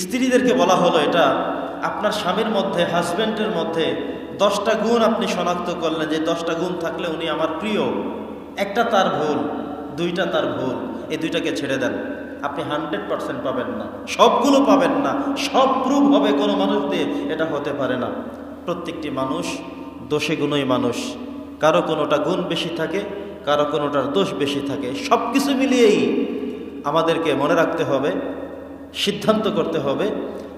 স্ত্রীদেরকে বলা হলো এটা আপনার স্বামীর মধ্যে, হাজব্যান্ডের মধ্যে 10টা গুণ আপনি শনাক্ত করলেন যে 10টা গুণ থাকলে উনি আমার প্রিয়, একটা তার ভুল, 2টা তার ভুল, এই 2টাকে ছেড়ে দেন। আপনি 100% পাবেন না, সবগুলো পাবেন না, সব প্রুভ হবে কোনো মানুষ দিয়ে, এটা হতে পারে না। প্রত্যেকটি মানুষ দোষে গুণই মানুষ, কারো কোনোটা গুণ বেশি থাকে, কারো কোনোটার দোষ বেশি থাকে। সব কিছু মিলিয়েই আমাদেরকে মনে রাখতে হবে, সিদ্ধান্ত করতে হবে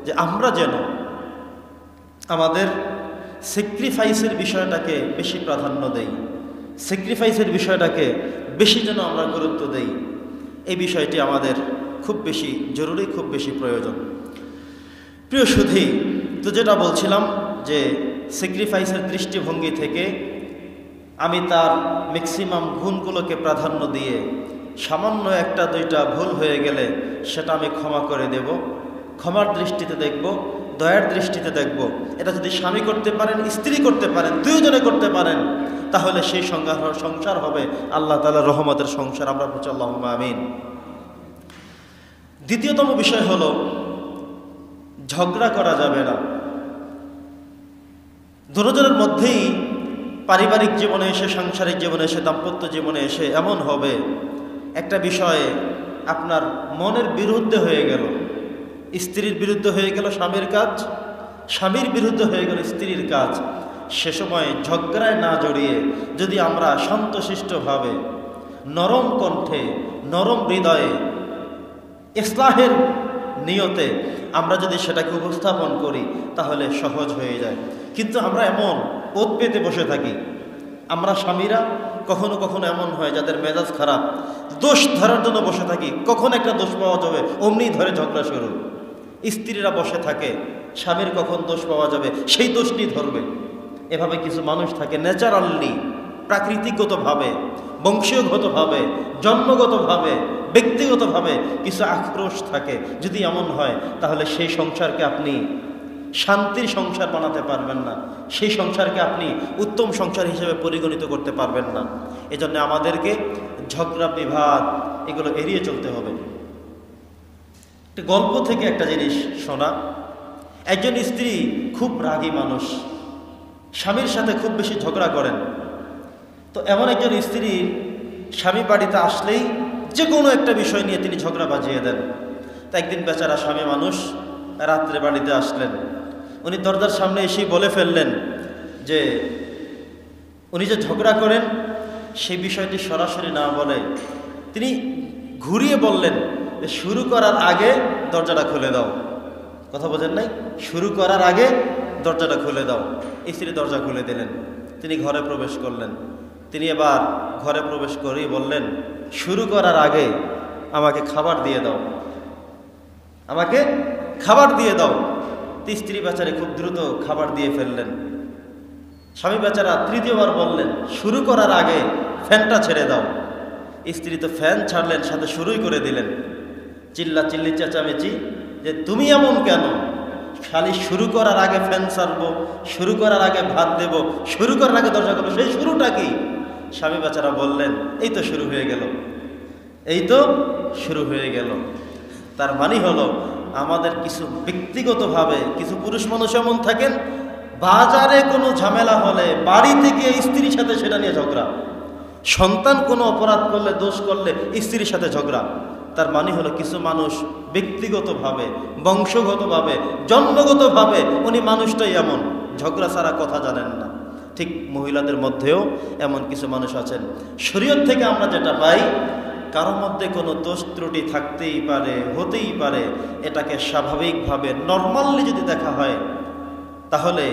যে আমরা যেন আমাদের স্যাক্রিফাইসের বিষয়টাকে বেশি প্রাধান্য দেই, স্যাক্রিফাইসের বিষয়টাকে বেশি যেন আমরা গুরুত্ব দেই। এই বিষয়টি আমাদের খুব বেশি জরুরি, খুব বেশি প্রয়োজন। প্রিয় সুধী, তো যেটা বলছিলাম যে স্যাক্রিফাইসের দৃষ্টিভঙ্গি থেকে আমি তার ম্যাক্সিমাম গুণগুলোকে প্রাধান্য দিয়ে সামান্য 1-2টা ভুল হয়ে গেলে সেটা আমি ক্ষমা করে দেব, ক্ষমার দৃষ্টিতে দেখব, দয়ার দৃষ্টিতে দেখব। এটা যদি স্বামী করতে পারেন, স্ত্রী করতে পারেন, দুইজনে করতে পারেন, তাহলে সেই সংসার হবে আল্লাহ তাআলার রহমতের সংসার। আমরা বলছি আল্লাহুম্মা আমিন। দ্বিতীয়তম বিষয় হলো ঝগড়া করা যাবে না। দুজনের মধ্যেই পারিবারিক জীবনে এসে, সাংসারিক জীবনে এসে, দাম্পত্য জীবনে এসে এমন হবে একটা বিষয়ে আপনার মনের বিরুদ্ধে হয়ে গেল, স্ত্রীর বিরুদ্ধে হয়ে গেল স্বামীর কাজ, স্বামীর বিরুদ্ধে হয়ে গেল স্ত্রীর কাজ। সে সময় ঝগড়ায় না জড়িয়ে যদি আমরা শান্তশিষ্টভাবে, নরম কণ্ঠে, নরম হৃদয়ে, ইসলাহের নিয়তে আমরা যদি সেটাকে উপস্থাপন করি তাহলে সহজ হয়ে যায়। কিন্তু আমরা এমন ওত পেতে বসে থাকি, আমরা স্বামীরা কখনো কখনো এমন হয় যাদের মেজাজ খারাপ, দোষ ধরার জন্য বসে থাকি, কখন একটা দোষ পাওয়া যাবে অমনি ধরে ঝগড়া শুরু। স্ত্রীরা বসে থাকে, স্বামীর কখন দোষ পাওয়া যাবে সেই দোষ নিয়ে ধরবে। এভাবে কিছু মানুষ থাকে ন্যাচারালি, প্রাকৃতিকগতভাবে, বংশীয়গতভাবে, জন্মগতভাবে, ব্যক্তিগতভাবে কিছু আক্রোশ থাকে। যদি এমন হয় তাহলে সেই সংসারকে আপনি শান্তির সংসার বানাতে পারবেন না, সেই সংসারকে আপনি উত্তম সংসার হিসেবে পরিগণিত করতে পারবেন না। এজন্য আমাদেরকে ঝগড়া, বিবাদ এগুলো এড়িয়ে চলতে হবে। একটা গল্প থেকে একটা জিনিস শোনা। একজন স্ত্রী খুব রাগী মানুষ, স্বামীর সাথে খুব বেশি ঝগড়া করেন। তো এমন একজন স্ত্রী স্বামী বাড়িতে আসলেই যে কোনো একটা বিষয় নিয়ে তিনি ঝগড়া বাজিয়ে দেন। তো একদিন বেচারা স্বামী মানুষ রাত্রে বাড়িতে আসলেন, উনি দরজার সামনে এসেই বলে ফেললেন যে উনি যে ঝগড়া করেন সেই বিষয়টি সরাসরি না বলে তিনি ঘুরিয়ে বললেন যে শুরু করার আগে দরজাটা খুলে দাও। কথা বোঝেন নাই? শুরু করার আগে দরজাটা খুলে দাও। স্ত্রী দরজা খুলে দিলেন, তিনি ঘরে প্রবেশ করলেন। তিনি এবার ঘরে প্রবেশ করেই বললেন, শুরু করার আগে আমাকে খাবার দিয়ে দাও, আমাকে খাবার দিয়ে দাও। স্ত্রী বেচারে খুব দ্রুত খাবার দিয়ে ফেললেন। স্বামী বেচারা তৃতীয়বার বললেন, শুরু করার আগে ফ্যানটা ছেড়ে দাও। স্ত্রী তো ফ্যান ছাড়লেন, সাথে শুরুই করে দিলেন। চিল্লি চেঁচামেচি যে তুমি এমন কেন, খালি শুরু করার আগে ফ্যান ছাড়বো, শুরু করার আগে ভাত দেব, শুরু করার আগে দরজা করবো, সেই শুরুটা কি? স্বামী বেচারা বললেন, এই তো শুরু হয়ে গেল, এই তো শুরু হয়ে গেল। তার মানে হলো আমাদের কিছু ব্যক্তিগতভাবে কিছু পুরুষ মানুষ এমন থাকেন, বাজারে কোনো ঝামেলা হলে বাড়ি থেকে স্ত্রীর সাথে সেটা নিয়ে ঝগড়া, সন্তান কোনো অপরাধ করলে, দোষ করলে স্ত্রীর সাথে ঝগড়া। তার মানে হলো কিছু মানুষ ব্যক্তিগতভাবে, বংশগতভাবে, জন্মগতভাবে উনি মানুষটাই এমন, ঝগড়া ছাড়া কথা জানেন না। ঠিক মহিলাদের মধ্যেও এমন কিছু মানুষ আছেন। শরীয়ত থেকে আমরা যেটা পাই, কারো মধ্যে কোনো দোষ ত্রুটি থাকতেই পারে, হতেই পারে, এটাকে স্বাভাবিকভাবে নর্মালি যদি দেখা হয় তাহলে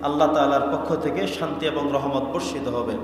আল্লাহ তাআলার পক্ষ থেকে শান্তি এবং রহমত বর্ষিত হবে।